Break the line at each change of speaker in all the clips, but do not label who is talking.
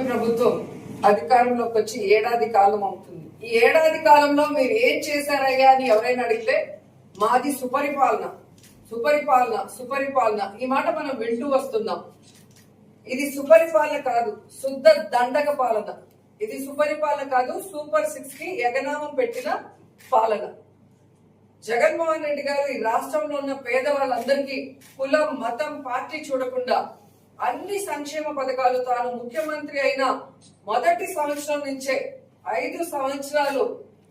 ప్రభుత్వం అధికారంలోకి వచ్చి ఏడాది కాలం అవుతుంది. ఈ ఏడాది కాలంలో మీరు ఏం చేశారయ్యా అని ఎవరైనా అడిగితే మాది సుపరిపాలన సుపరిపాలన సుపరిపాలన ఈ మాట మనం వింటూ వస్తున్నాం. ఇది సుపరిపాలన కాదు, శుద్ధ దండక పాలన. ఇది సుపరిపాలన కాదు, సూపర్ 6 కి ఎగనామం పెట్టిన పాలన. జగన్మోహన్ రెడ్డి గారు ఈ రాష్ట్రంలో ఉన్న పేదవాళ్ళందరికీ కులం మతం పార్టీ చూడకుండా అన్ని సంక్షేమ పథకాలు తాను ముఖ్యమంత్రి అయిన మొదటి సంవత్సరం నుంచే 5 సంవత్సరాలు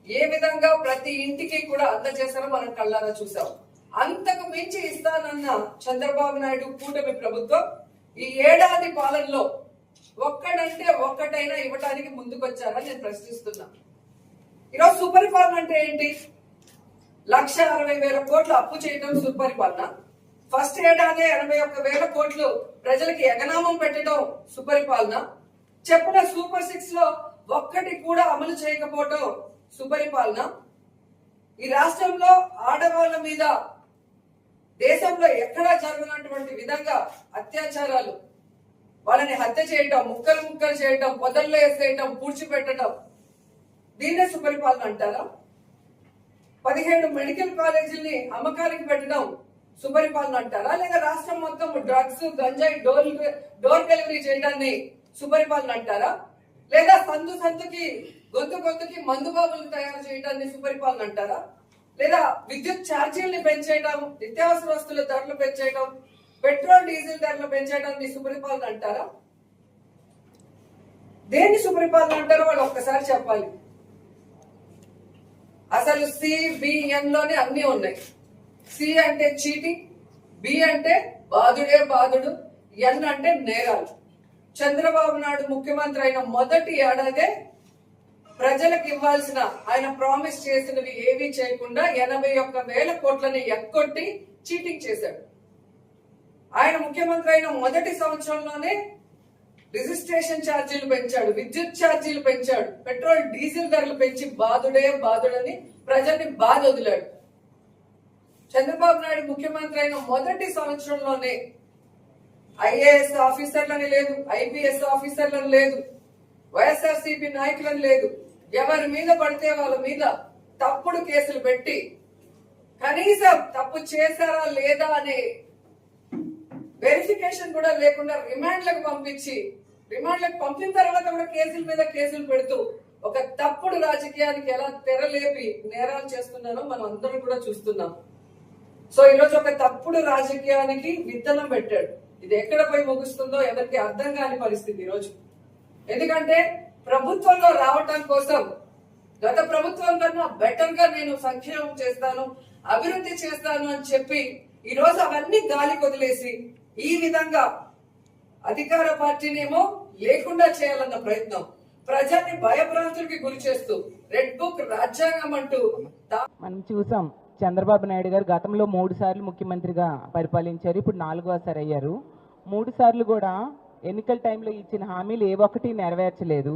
ఏ విధంగా ప్రతి ఇంటికి కూడా అందజేశారో మనం కళ్ళారా చూసాం. అంతకు మించి ఇస్తానన్న చంద్రబాబు నాయుడు కూటమి ప్రభుత్వం ఈ ఏడాది పాలనలో ఒక్కడంటే ఒక్కటైనా ఇవ్వడానికి ముందుకొచ్చారని నేను ప్రశ్నిస్తున్నా. ఈరోజు సుపరిపాలన అంటే ఏంటి? 1,60,000 కోట్లు అప్పు చేయడం సుపరిపాలన. ఫస్ట్ ఏడాది 81,000 కోట్లు ప్రజలకి ఎగనామం పెట్టడం సుపరిపాలన. చెప్పిన సూపర్ 6 లో ఒక్కటి కూడా అమలు చేయకపోవడం సుపరిపాలన. ఈ రాష్ట్రంలో ఆడవాళ్ల మీద దేశంలో ఎక్కడా జరగనటువంటి విధంగా అత్యాచారాలు, వాళ్ళని హత్య చేయటం, ముక్కలు ముక్కలు చేయటం, పొదల్లో వేసేయటం, పూడ్చిపెట్టడం, దీన్నే సుపరిపాలన అంటారా? 17 మెడికల్ కాలేజీల్ని అమ్మకానికి పెట్టడం సుపరిపాలన అంటారా? లేదా రాష్ట్రం మొత్తం డ్రగ్స్ గంజాయి డోర్ డెలివరీ చేయడాన్ని సుపరిపాలన అంటారా? లేదా సందు సందుకి గొంతుకి మందుబాబులు తయారు చేయడాన్ని సుపరిపాలన అంటారా? లేదా విద్యుత్ ఛార్జీల్ని పెంచేయడం, నిత్యావసర వస్తువుల ధరలు పెంచేయడం, పెట్రోల్ డీజిల్ ధరలు పెంచేయడాన్ని సుపరిపాలన అంటారా? దేన్ని సుపరిపాలన అంటారో వాళ్ళు ఒక్కసారి చెప్పాలి. అసలు సిబిఎన్ లోనే అన్ని ఉన్నాయి. సి అంటే చీటింగ్, బి అంటే బాధుడే బాధుడు, ఎన్ అంటే నేరాలు. చంద్రబాబు నాయుడు ముఖ్యమంత్రి అయిన మొదటి ఏడాదే ప్రజలకు ఇవ్వాల్సిన ఆయన ప్రామిస్ చేసినవి ఏవీ చేయకుండా 81,000 కోట్లని ఎక్కొట్టి చీటింగ్ చేశాడు. ఆయన ముఖ్యమంత్రి అయిన మొదటి సంవత్సరంలోనే రిజిస్ట్రేషన్ ఛార్జీలు పెంచాడు, విద్యుత్ ఛార్జీలు పెంచాడు, పెట్రోల్ డీజిల్ ధరలు పెంచి బాధుడే బాధుడని ప్రజల్ని బాధ వదిలాడు. చంద్రబాబు నాయుడు ముఖ్యమంత్రి అయిన మొదటి సంవత్సరంలోనే ఐఏఎస్ ఆఫీసర్లని లేదు, ఐపీఎస్ ఆఫీసర్లను లేదు, వైఎస్ఆర్సీపీ నాయకులను లేదు, ఎవరి మీద పడితే వాళ్ళ మీద తప్పుడు కేసులు పెట్టి కనీసం తప్పు చేశారా లేదా అనే వెరిఫికేషన్ కూడా లేకుండా రిమాండ్లకు పంపించి, రిమాండ్లకు పంపిన తర్వాత కూడా కేసుల మీద కేసులు పెడుతూ ఒక తప్పుడు రాజకీయానికి ఎలా తెరలేపి నేరాలు చేస్తున్నారో మనం అందరం కూడా చూస్తున్నాం. సో ఈరోజు ఒక తప్పుడు రాజకీయానికి విత్తనం పెట్టాడు. ఇది ఎక్కడ పోయి ముగుస్తుందో ఎవరికి అర్థం కాని పరిస్థితి ఈరోజు. ఎందుకంటే ప్రభుత్వంలో రావటం కోసం గత ప్రభుత్వం కన్నా బెటర్ గా నేను సంక్షేమం చేస్తాను, అభివృద్ధి చేస్తాను అని చెప్పి ఈ రోజు అవన్నీ గాలి కొదిలేసి ఈ విధంగా అధికార పార్టీనేమో లేకుండా చేయాలన్న ప్రయత్నం, ప్రజల్ని భయభ్రాంతులకి గురి చేస్తూ రెడ్ బుక్ రాజ్యాంగం అంటూ
మనం చూసాం. చంద్రబాబు నాయుడు గారు గతంలో 3 సార్లు ముఖ్యమంత్రిగా పరిపాలించారు. ఇప్పుడు 4వసారి అయ్యారు. 3 సార్లు కూడా ఎన్నికల టైంలో ఇచ్చిన హామీలు ఏ ఒక్కటి నెరవేర్చలేదు.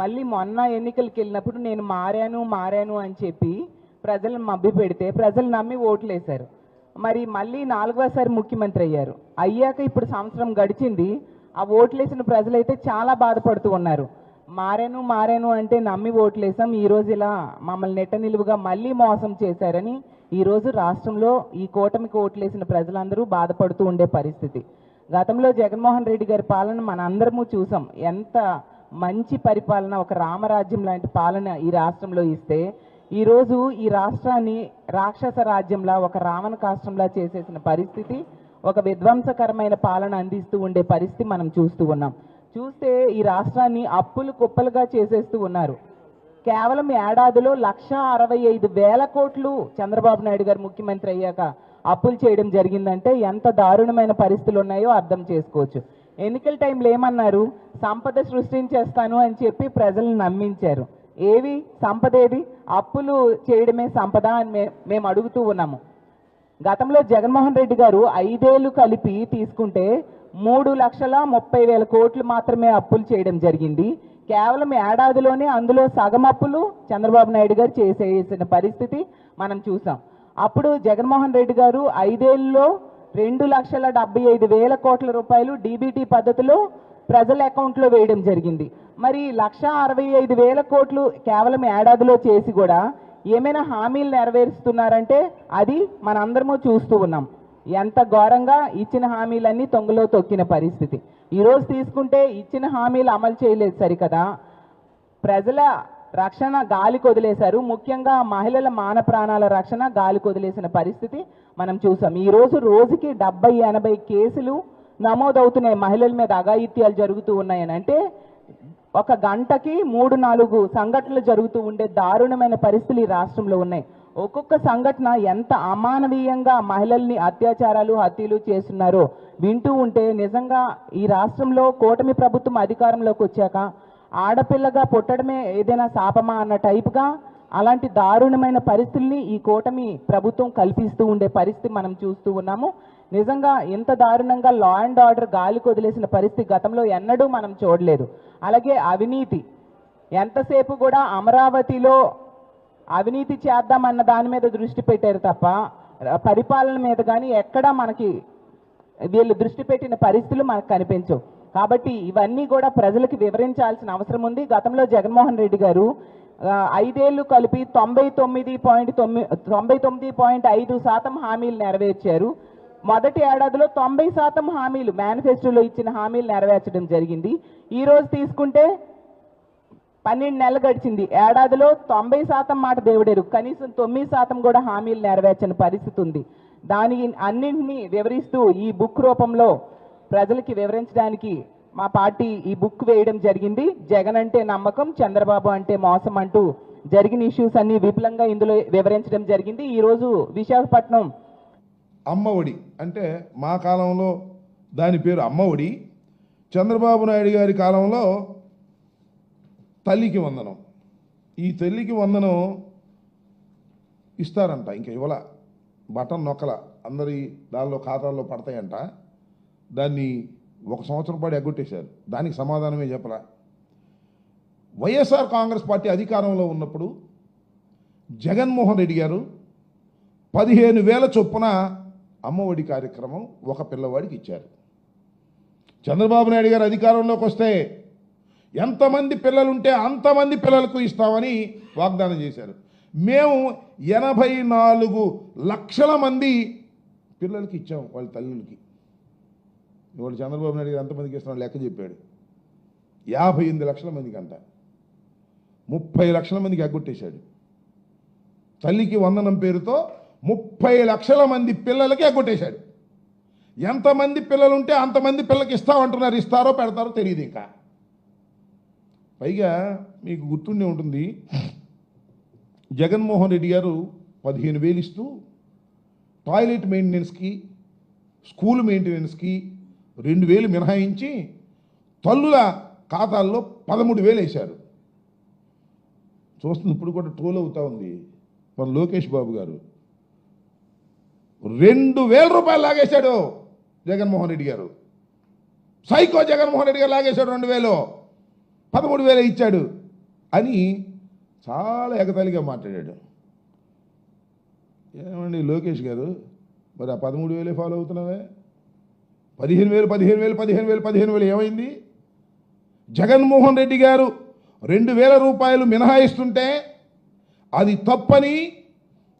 మళ్ళీ మొన్న ఎన్నికలకు వెళ్ళినప్పుడు నేను మారాను అని చెప్పి ప్రజలను మభ్య పెడితే ప్రజలు నమ్మి ఓట్లు వేశారు. మరి మళ్ళీ 4వసారి ముఖ్యమంత్రి అయ్యాక ఇప్పుడు సంవత్సరం గడిచింది. ఆ ఓట్లేసిన ప్రజలైతే చాలా బాధపడుతూ ఉన్నారు. మారాను అంటే నమ్మి ఓట్లేసాం, ఈరోజు ఇలా మమ్మల్ని నెట్ట నిలువుగా మళ్ళీ మోసం చేశారని ఈరోజు రాష్ట్రంలో ఈ కూటమికి ఓట్లేసిన ప్రజలందరూ బాధపడుతూ ఉండే పరిస్థితి. గతంలో జగన్మోహన్ రెడ్డి గారి పాలన మన అందరము చూసాం. ఎంత మంచి పరిపాలన, ఒక రామరాజ్యం లాంటి పాలన ఈ రాష్ట్రంలో ఇస్తే ఈరోజు ఈ రాష్ట్రాన్ని రాక్షస రాజ్యంలా, ఒక రావణ కాష్టంలా చేసేసిన పరిస్థితి, ఒక విధ్వంసకరమైన పాలన అందిస్తూ ఉండే పరిస్థితి మనం చూస్తూ ఉన్నాం. చూస్తే ఈ రాష్ట్రాన్ని అప్పులు కుప్పలుగా చేసేస్తూ ఉన్నారు. కేవలం ఏడాదిలో 1,65,000 కోట్లు చంద్రబాబు నాయుడు గారు ముఖ్యమంత్రి అయ్యాక అప్పులు చేయడం జరిగిందంటే ఎంత దారుణమైన పరిస్థితులు ఉన్నాయో అర్థం చేసుకోవచ్చు. ఎన్నికల టైంలో ఏమన్నారు? సంపద సృష్టించేస్తాను అని చెప్పి ప్రజలను నమ్మించారు. ఏవి సంపద? ఏది? అప్పులు చేయడమే సంపద అని మేము అడుగుతూ ఉన్నాము. గతంలో జగన్మోహన్ రెడ్డి గారు 5 ఏళ్లు కలిపి తీసుకుంటే 3,30,000 కోట్లు మాత్రమే అప్పులు చేయడం జరిగింది. కేవలం ఏడాదిలోనే అందులో సగం అప్పులు చంద్రబాబు నాయుడు గారు చేసేసిన పరిస్థితి మనం చూసాం. అప్పుడు జగన్మోహన్ రెడ్డి గారు 5 ఏళ్లలో 2,75,000 కోట్ల రూపాయలు డీబీటీ పద్ధతిలో ప్రజల అకౌంట్లో వేయడం జరిగింది. మరి 1,65,000 కోట్లు కేవలం ఏడాదిలో చేసి కూడా ఏమైనా హామీలు నెరవేరుస్తున్నారంటే అది మనందరము చూస్తూ ఉన్నాం. ఎంత ఘోరంగా ఇచ్చిన హామీలన్నీ తొంగలో తొక్కిన పరిస్థితి. ఈరోజు తీసుకుంటే ఇచ్చిన హామీలు అమలు చేయలేదు సరికదా, ప్రజల రక్షణ గాలికి వదిలేశారు. ముఖ్యంగా మహిళల మాన ప్రాణాల రక్షణ గాలికి వదిలేసిన పరిస్థితి మనం చూసాం. ఈరోజు రోజుకి 70-80 కేసులు నమోదవుతున్నాయి, మహిళల మీద అఘాయిత్యాలు జరుగుతూ ఉన్నాయని. అంటే ఒక గంటకి 3-4 సంఘటనలు జరుగుతూ ఉండే దారుణమైన పరిస్థితులు ఈ రాష్ట్రంలో ఉన్నాయి. ఒక్కొక్క సంఘటన ఎంత అమానవీయంగా మహిళల్ని అత్యాచారాలు హత్యలు చేస్తున్నారో వింటూ ఉంటే నిజంగా ఈ రాష్ట్రంలో కూటమి ప్రభుత్వం అధికారంలోకి వచ్చాక ఆడపిల్లగా పుట్టడమే ఏదైనా శాపమా అన్న టైపుగా అలాంటి దారుణమైన పరిస్థితుల్ని ఈ కూటమి ప్రభుత్వం కల్పిస్తూ ఉండే పరిస్థితి మనం చూస్తూ ఉన్నాము. నిజంగా ఇంత దారుణంగా లా అండ్ ఆర్డర్ గాలికి వదిలేసిన పరిస్థితి గతంలో ఎన్నడూ మనం చూడలేదు. అలాగే అవినీతి, ఎంతసేపు కూడా అమరావతిలో అవినీతి చేద్దామన్న దాని మీద దృష్టి పెట్టారు తప్ప పరిపాలన మీద కానీ ఎక్కడా మనకి వీళ్ళు దృష్టి పెట్టిన పరిస్థితులు మనకు కనిపించవు. కాబట్టి ఇవన్నీ కూడా ప్రజలకు వివరించాల్సిన అవసరం ఉంది. గతంలో జగన్మోహన్ రెడ్డి గారు 5 ఏళ్లు కలిపి 99.5% హామీలు నెరవేర్చారు. మొదటి ఏడాదిలో 90% హామీలు మేనిఫెస్టోలో ఇచ్చిన హామీలు నెరవేర్చడం జరిగింది. ఈ రోజు తీసుకుంటే 12 నెలలు గడిచింది, ఏడాదిలో 90% మాట దేవుడేరు, కనీసం 9% కూడా హామీలు నెరవేర్చని పరిస్థితి ఉంది. దాని అన్నింటినీ వివరిస్తూ ఈ బుక్ రూపంలో ప్రజలకి వివరించడానికి మా పార్టీ ఈ బుక్ వేయడం జరిగింది. జగన్ అంటే నమ్మకం, చంద్రబాబు అంటే మోసం అంటూ జరిగిన ఇష్యూస్ అన్ని విపులంగా ఇందులో వివరించడం జరిగింది. ఈరోజు విశాఖపట్నం
అమ్మఒడి అంటే మా కాలంలో దాని పేరు అమ్మఒడి, చంద్రబాబు నాయుడు గారి కాలంలో తల్లికి వందనం. ఈ తల్లికి వందనం ఇస్తారంట, ఇంకా ఇవ్వాల, బటన్ నొక్కల, అందరి దానిలో ఖాతాల్లో పడతాయంట. దాన్ని 1 సంవత్సరం పాటు ఎగ్గొట్టేశారు, దానికి సమాధానమే చెప్పరా. వైఎస్ఆర్ కాంగ్రెస్ పార్టీ అధికారంలో ఉన్నప్పుడు జగన్మోహన్ రెడ్డి గారు 15,000 చొప్పున అమ్మఒడి కార్యక్రమం ఒక పిల్లవాడికి ఇచ్చారు. చంద్రబాబు నాయుడు గారు అధికారంలోకి వస్తే ఎంతమంది పిల్లలుంటే అంతమంది పిల్లలకు ఇస్తామని వాగ్దానం చేశారు. మేము 84 లక్షల మంది పిల్లలకి ఇచ్చాము, వాళ్ళ తల్లులకి. ఇవాళ చంద్రబాబు నాయుడు గారు ఎంతమందికి ఇస్తున్నాడు లెక్క చెప్పాడు. 58 లక్షల మందికి అంట, 30 లక్షల మందికి ఎగ్గొట్టేశాడు. తల్లికి వందనం పేరుతో 30 లక్షల మంది పిల్లలకి ఎగ్గొట్టేశాడు. ఎంతమంది పిల్లలుంటే అంతమంది పిల్లలకి ఇస్తామంటున్నారు, ఇస్తారో పెడతారో తెలియదు. ఇంకా పైగా మీకు గుర్తుండే ఉంటుంది, జగన్మోహన్ రెడ్డి గారు 15,000 ఇస్తూ టాయిలెట్ మెయింటెనెన్స్కి, స్కూల్ మెయింటెనెన్స్కి 2,000 మినహాయించి తల్లుల ఖాతాల్లో 13,000 వేశారు. చూస్తుంది ఇప్పుడు కూడా ట్రోల్ అవుతా ఉంది మన లోకేష్ బాబు గారు. 2,000 రూపాయలు లాగేశాడు జగన్మోహన్ రెడ్డి గారు. సైకో జగన్మోహన్ రెడ్డి గారు లాగేశాడు. 2,000, 13,000 ఇచ్చాడు అని చాలా ఎగతాళిగా మాట్లాడాడు. ఏమండి లోకేష్ గారు, మరి ఆ 13,000 ఫాలో అవుతున్నావే? 15,000 ఏమైంది? జగన్మోహన్ రెడ్డి గారు 2,000 రూపాయలు మినహాయిస్తుంటే అది తప్పని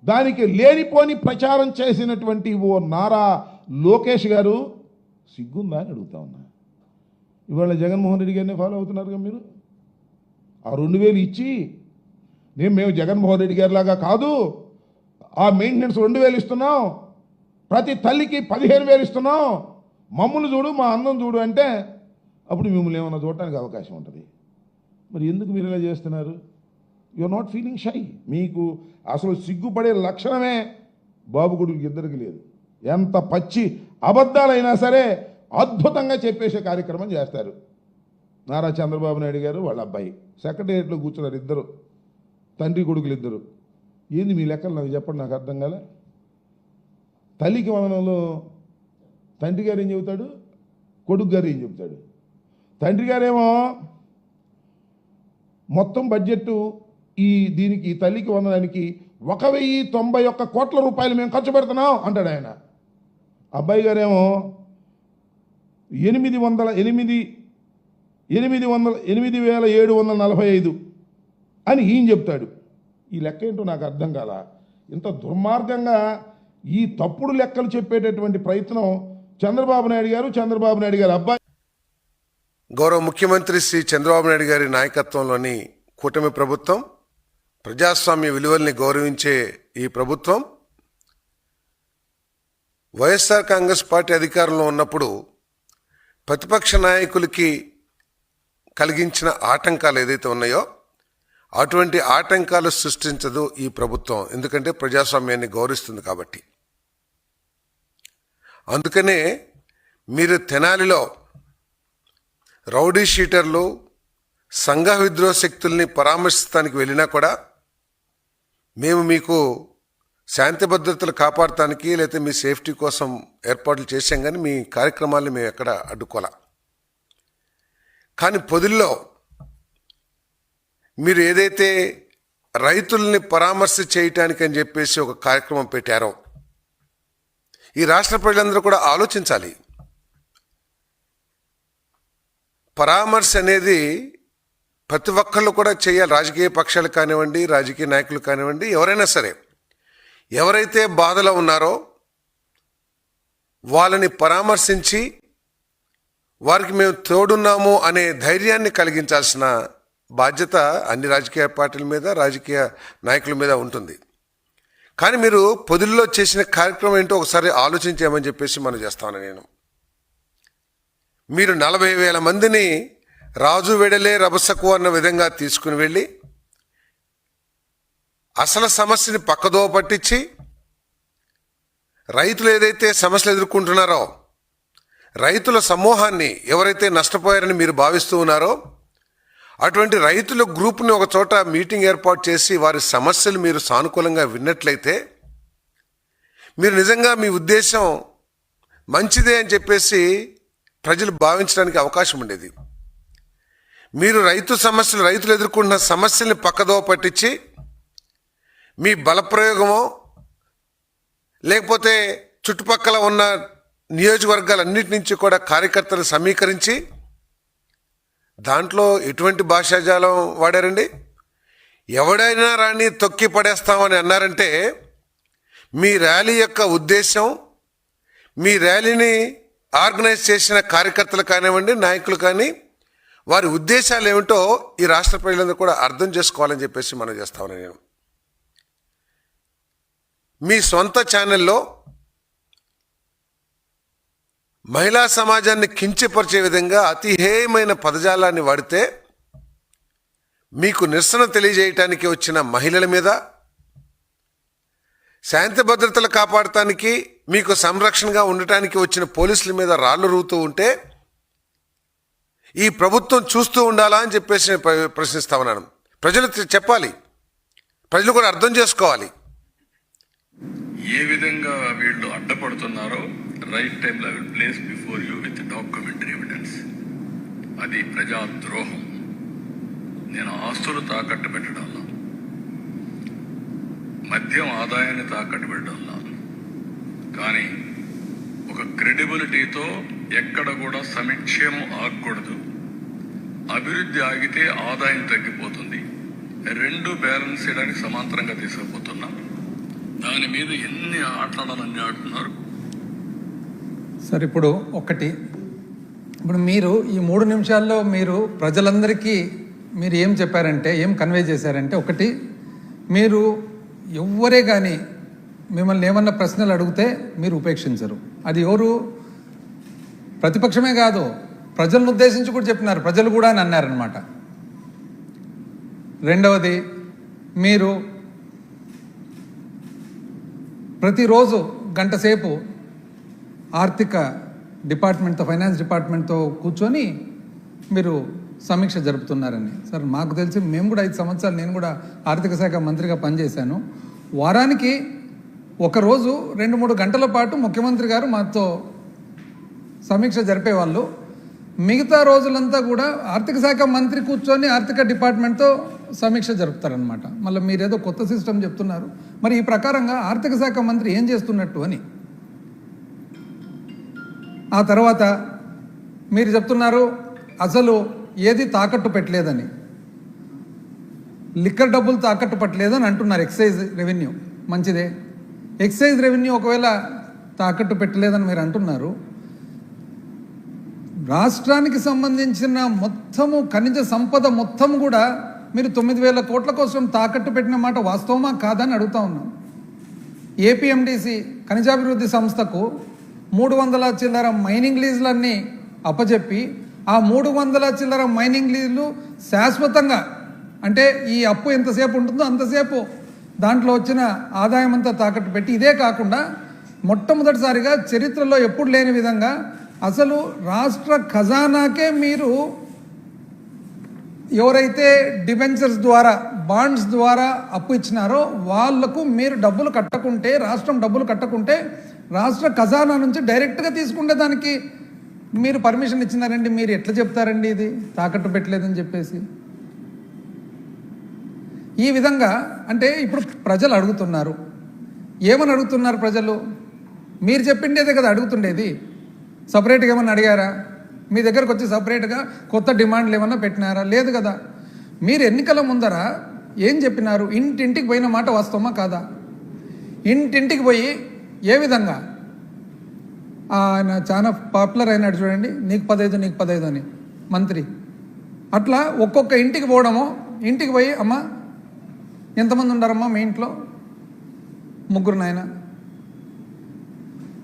దానికి లేనిపోని ప్రచారం చేసినటువంటి ఓ నారా లోకేష్ గారు సిగ్గుందా అని అడుగుతా ఉన్నా. ఇవాళ జగన్మోహన్ రెడ్డి గారిని ఫాలో అవుతున్నారుగా మీరు. ఆ 2,000 ఇచ్చి మేము జగన్మోహన్ రెడ్డి గారి లాగా కాదు, ఆ మెయింటెనెన్స్ 2,000 ఇస్తున్నాం, ప్రతి తల్లికి 15,000 ఇస్తున్నాం, మమ్మల్ని చూడు, మా అందం చూడు అంటే అప్పుడు మిమ్మల్ని ఏమన్నా చూడటానికి అవకాశం ఉంటుంది. మరి ఎందుకు మీరు ఇలా చేస్తున్నారు? You are not feeling shy. మీకు అసలు సిగ్గుపడే లక్షణమే బాబు కొడుకు ఇద్దరికి లేదు. ఎంత పచ్చి అబద్ధాలైనా సరే అద్భుతంగా చెప్పేసే కార్యక్రమం చేస్తారు. నారా చంద్రబాబు నాయుడు గారు వాళ్ళ అబ్బాయి సెక్రటేరియట్లో కూర్చున్నారు, ఇద్దరు తండ్రి కొడుకులు ఇద్దరు. ఏంది మీ లెక్కలు నాకు చెప్పండి, నాకు అర్థం కాలే. తల్లికి వందనంలో తండ్రి గారు ఏం చెబుతాడు, కొడుకు గారు ఏం చెబుతాడు? తండ్రి గారేమో మొత్తం బడ్జెట్ దీనికి తల్లికి వందడానికి 1091 కోట్ల రూపాయలు మేము ఖర్చు పెడుతున్నాం అంటాడు ఆయన. అబ్బాయి గారేమో 8,745 అని ఈయన చెప్తాడు. ఈ లెక్క ఏంటో నాకు అర్థం కాదా. ఇంత దుర్మార్గంగా ఈ తప్పుడు లెక్కలు చెప్పేటటువంటి ప్రయత్నం చంద్రబాబు నాయుడు గారు అబ్బాయి.
గౌరవ ముఖ్యమంత్రి శ్రీ చంద్రబాబు నాయుడు గారి నాయకత్వంలోని కూటమి ప్రభుత్వం, ప్రజాస్వామ్య విలువల్ని గౌరవించే ఈ ప్రభుత్వం వైఎస్ఆర్ కాంగ్రెస్ పార్టీ అధికారంలో ఉన్నప్పుడు ప్రతిపక్ష నాయకులకి కలిగించిన ఆటంకాలు ఏదైతే ఉన్నాయో అటువంటి ఆటంకాలు సృష్టించదు ఈ ప్రభుత్వం. ఎందుకంటే ప్రజాస్వామ్యాన్ని గౌరవిస్తుంది కాబట్టి. అందుకనే మీరు తెనాలిలో రౌడీ షీటర్లు, సంఘ విద్రోహ శక్తుల్ని పరామర్శించడానికి వెళ్ళినా కూడా మేము మీకు శాంతి భద్రతలు కాపాడటానికి లేకపోతే మీ సేఫ్టీ కోసం ఏర్పాట్లు చేశాం, కానీ మీ కార్యక్రమాలను మేము ఎక్కడ అడ్డుకోలే. కానీ పొదిల్లో మీరు ఏదైతే రైతుల్ని పరామర్శ చేయటానికి అని చెప్పేసి ఒక కార్యక్రమం పెట్టారో ఈ రాష్ట్ర ప్రజలందరూ కూడా ఆలోచించాలి. పరామర్శ అనేది ప్రతి ఒక్కళ్ళు కూడా చేయాలి. రాజకీయ పక్షాలు కానివ్వండి, రాజకీయ నాయకులు కానివ్వండి, ఎవరైనా సరే ఎవరైతే బాధలో ఉన్నారో వాళ్ళని పరామర్శించి వారికి మేము తోడున్నాము అనే ధైర్యాన్ని కలిగించాల్సిన బాధ్యత అన్ని రాజకీయ పార్టీల మీద, రాజకీయ నాయకుల మీద ఉంటుంది. కానీ మీరు పొదిల్లో చేసిన కార్యక్రమం ఏంటో ఒకసారి ఆలోచించామని చెప్పేసి మనం చేస్తాను. మీరు 40,000 మందిని రాజు వెడలే రభసకు అన్న విధంగా తీసుకుని వెళ్ళి అసలు సమస్యని పక్కదో పట్టించి రైతులు ఏదైతే సమస్యలు ఎదుర్కొంటున్నారో రైతుల సమూహాన్ని ఎవరైతే నష్టపోయారని మీరు భావిస్తూ ఉన్నారో అటువంటి రైతుల గ్రూప్ని ఒక చోట మీటింగ్ ఏర్పాటు చేసి వారి సమస్యలు మీరు సానుకూలంగా విన్నట్లయితే మీరు నిజంగా మీ ఉద్దేశం మంచిదే అని చెప్పేసి ప్రజలు భావించడానికి అవకాశం ఉండేది. మీరు రైతులు ఎదుర్కొంటున్న సమస్యల్ని పక్కదో పట్టించి మీ బలప్రయోగమో లేకపోతే చుట్టుపక్కల ఉన్న నియోజకవర్గాలన్నిటి నుంచి కూడా కార్యకర్తలు సమీకరించి దాంట్లో ఎటువంటి భాషాజాలం వాడారండి. ఎవడైనా రాని తొక్కి పడేస్తామని అన్నారంటే మీ ర్యాలీ యొక్క ఉద్దేశం, మీ ర్యాలీని ఆర్గనైజ్ చేసిన కార్యకర్తలు కానివ్వండి, నాయకులు కానీ వారి ఉద్దేశాలు ఏమిటో ఈ రాష్ట్ర ప్రజలందరూ కూడా అర్థం చేసుకోవాలని చెప్పేసి మనం చేస్తామని నేను మీ సొంత ఛానల్లో మహిళా సమాజాన్ని కించపరిచే విధంగా అతిహేయమైన పదజాలాన్ని వాడితే మీకు నిరసన తెలియజేయటానికి వచ్చిన మహిళల మీద, శాంతి భద్రతలు కాపాడటానికి మీకు సంరక్షణగా ఉండటానికి వచ్చిన పోలీసుల మీద రాళ్లు రువ్వుతూ ఉంటే ఈ ప్రభుత్వం చూస్తూ ఉండాలా అని చెప్పేసి ప్రశ్నిస్తా ఉన్నాను. ప్రజలు చెప్పాలి, ప్రజలు కూడా అర్థం చేసుకోవాలి.
ఏ విధంగా వీళ్ళు అడ్డపడుతున్నారో రైట్ టైంలో I will place before you with documentary evidence. అది ప్రజాద్రోహం. నేను ఆస్తులు తాకట్టు పెట్టడంలో, మద్యం ఆదాయాన్ని తాకట్టు పెట్టడంలో, కానీ ఒక క్రెడిబిలిటీతో ఎక్కడ కూడా సంక్షేమం ఆగకూడదు. అభివృద్ధి ఆగితే ఆదాయం తగ్గిపోతుంది. రెండు బ్యాలెన్స్ చేయడానికి సమాంతరంగా తీసుకుపోతున్నాం. దాని మీద ఎన్ని ఆటలాడాలని ఆడుతున్నారు
సార్. ఇప్పుడు మీరు ఈ 3 నిమిషాల్లో మీరు ప్రజలందరికీ మీరు ఏం చెప్పారంటే, ఏం కన్వే చేశారంటే, ఒకటి, మీరు ఎవ్వరే కానీ మిమ్మల్ని ఏమన్నా ప్రశ్నలు అడిగితే మీరు ఉపేక్షించరు. అది ఎవరు, ప్రతిపక్షమే కాదు, ప్రజలను ఉద్దేశించి కూడా చెప్పినారు, ప్రజలు కూడా అని అన్నారనమాట. రెండవది, మీరు ప్రతిరోజు గంట సేపు ఆర్థిక డిపార్ట్మెంట్తో, ఫైనాన్స్ డిపార్ట్మెంట్తో కూర్చొని మీరు సమీక్ష జరుపుతున్నారని. సార్ మాకు తెలిసి మేము కూడా 5 సంవత్సరాలు నేను కూడా ఆర్థిక శాఖ మంత్రిగా పనిచేశాను. వారానికి ఒకరోజు 2-3 గంటల పాటు ముఖ్యమంత్రి గారు మాతో సమీక్ష జరిపేవాళ్ళు. మిగతా రోజులంతా కూడా ఆర్థిక శాఖ మంత్రి కూర్చొని ఆర్థిక డిపార్ట్మెంట్తో సమీక్ష జరుపుతారనమాట. మళ్ళీ మీరేదో కొత్త సిస్టమ్ చెప్తున్నారు. మరి ఈ ప్రకారంగా ఆర్థిక శాఖ మంత్రి ఏం చేస్తున్నట్టు అని. ఆ తర్వాత మీరు చెప్తున్నారు అసలు ఏది తాకట్టు పెట్టలేదని, లిక్కర్ డబ్బులు తాకట్టు పెట్టలేదని అంటున్నారు. ఎక్సైజ్ రెవెన్యూ మంచిదే. ఎక్సైజ్ రెవెన్యూ ఒకవేళ తాకట్టు పెట్టలేదని మీరు అంటున్నారు, రాష్ట్రానికి సంబంధించిన మొత్తము ఖనిజ సంపద మొత్తం కూడా మీరు 9,000 కోట్ల కోసం తాకట్టు పెట్టిన మాట వాస్తవమా కాదని అడుగుతా ఉన్నాం. ఏపీఎండిసి ఖనిజాభివృద్ధి సంస్థకు 300 చిల్లర మైనింగ్ లీజులన్నీ అప్పచెప్పి ఆ 300 చిల్లర మైనింగ్ లీజులు శాశ్వతంగా, అంటే ఈ అప్పు ఎంతసేపు ఉంటుందో అంతసేపు దాంట్లో వచ్చిన ఆదాయం అంతా తాకట్టు పెట్టి, ఇదే కాకుండా మొట్టమొదటిసారిగా చరిత్రలో ఎప్పుడు లేని విధంగా అసలు రాష్ట్ర ఖజానాకే మీరు ఎవరైతే డిబెంచర్స్ ద్వారా బాండ్స్ ద్వారా అప్పు ఇచ్చినారో వాళ్లకు మీరు డబ్బులు కట్టకుంటే, రాష్ట్రం డబ్బులు కట్టకుంటే రాష్ట్ర ఖజానా నుంచి డైరెక్ట్గా తీసుకుంటే దానికి మీరు పర్మిషన్ ఇచ్చినారండి. మీరు ఎట్లా చెప్తారండి ఇది తాకట్టు పెట్టలేదని చెప్పేసి? ఈ విధంగా అంటే ఇప్పుడు ప్రజలు అడుగుతున్నారు. ఏమని అడుగుతున్నారు ప్రజలు? మీరు చెప్పిండేదే కదా అడుగుతుండేది. సపరేట్గా ఏమన్నా అడిగారా? మీ దగ్గరకు వచ్చి సపరేట్గా కొత్త డిమాండ్లు ఏమన్నా పెట్టినారా? లేదు కదా. మీరు ఎన్నికల ముందర ఏం చెప్పినారు? ఇంటింటికి పోయిన మాట వాస్తవమా కాదా? ఇంటింటికి పోయి ఏ విధంగా ఆయన చాలా పాపులర్ అయినాడు చూడండి, నీకు 15 నీకు 15 అని మంత్రి. అట్లా ఒక్కొక్క ఇంటికి పోవడము, ఇంటికి పోయి అమ్మ ఎంతమంది ఉన్నారమ్మా మీ ఇంట్లో? 3 నాయన.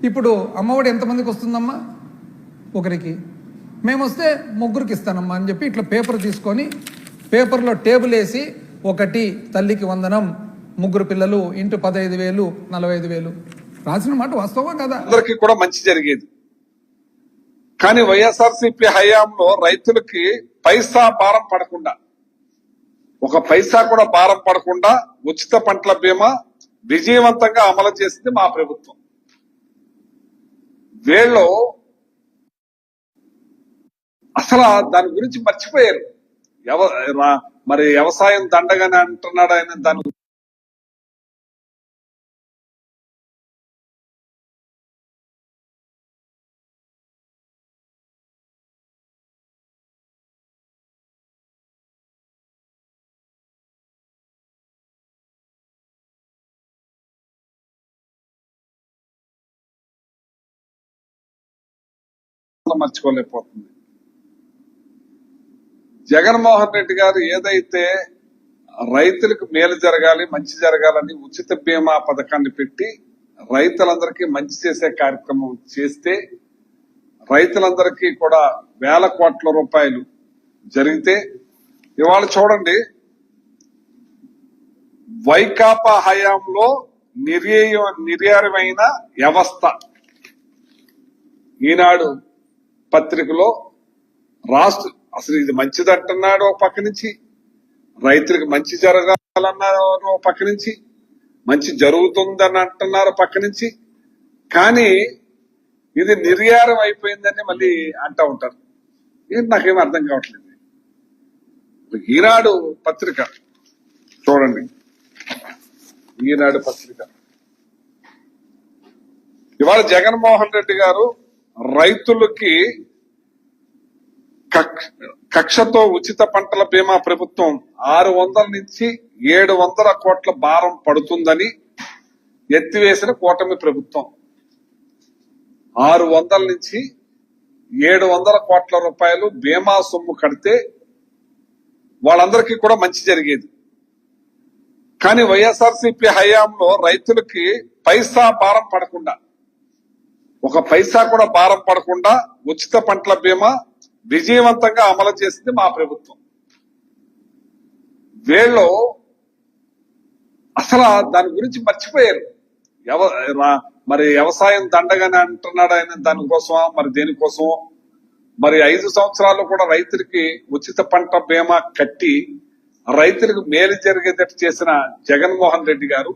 ఇప్పుడు అమ్మఒడి ఎంతమందికి వస్తుందమ్మా? 1కి. మేము వస్తే 3కి ఇస్తానమ్మా అని చెప్పి ఇట్లా పేపర్ తీసుకొని పేపర్లో టేబుల్ వేసి 1 తల్లికి వందనం, 3 పిల్లలు ఇంటూ 15,000 45,000 రాసిన మాట వాస్తవమా కదా?
అందరికీ కూడా మంచి జరిగేది. కానీ వైఎస్ఆర్సీపీ హయాంలో రైతులకి పైసా భారం పడకుండా, ఒక పైసా కూడా భారం పడకుండా ఉచిత పంటల బీమా విజయవంతంగా అమలు చేసింది మా ప్రభుత్వం. వీళ్ళు అసలు దాని గురించి మర్చిపోయారు. మరి వ్యవసాయం దండగానే అంటున్నాడు ఆయన. దాని మర్చిపోలేకపోతుంది. జగన్మోహన్ రెడ్డి గారు ఏదైతే రైతులకు మేలు జరగాలి, మంచి జరగాలని ఉచిత బీమా పథకాన్ని పెట్టి రైతులందరికీ మంచి చేసే కార్యక్రమం చేస్తే రైతులందరికీ కూడా వేల కోట్ల రూపాయలు జరిగితే, ఇవాళ చూడండి వైకాపా హయాంలో నిర్యారమైన వ్యవస్థ ఈనాడు పత్రికలో రాష్ట్ర అసలు ఇది మంచిది అంటున్నాడు ఒక పక్క నుంచి, రైతులకు మంచి జరగాలన్నారు ఒక పక్క నుంచి, మంచి జరుగుతుందని అంటున్నారు పక్క నుంచి, కానీ ఇది నిర్యారం అయిపోయిందని మళ్ళీ అంటూ ఉంటారు. ఏంటి నాకేమీ అర్థం కావట్లేదు. ఈనాడు పత్రిక చూడండి, ఈనాడు పత్రిక ఇవాళ జగన్మోహన్ రెడ్డి గారు రైతులకి కక్షతో ఉచిత పంటల బీమా ప్రభుత్వం 600 నుంచి 700 కోట్ల భారం పడుతుందని ఎత్తివేసిన కూటమి ప్రభుత్వం. 600 నుంచి 700 కోట్ల రూపాయలు బీమా సొమ్ము కడితే వాళ్ళందరికీ కూడా మంచి జరిగేది. కానీ వైఎస్ఆర్సీపీ హయాంలో రైతులకి పైసా భారం పడకుండా, ఒక పైసా కూడా భారం పడకుండా ఉచిత పంటల బీమా విజయవంతంగా అమలు చేసింది మా ప్రభుత్వం. వీళ్ళు అసలు దాని గురించి మర్చిపోయారు. మరి వ్యవసాయం దండగానే అంటున్నాడు ఆయన. దానికోసమా మరి దేనికోసమో మరి 5 సంవత్సరాల్లో కూడా రైతులకి ఉచిత పంట బీమా కట్టి రైతులకు మేలు జరిగేటట్టు చేసిన జగన్మోహన్ రెడ్డి గారు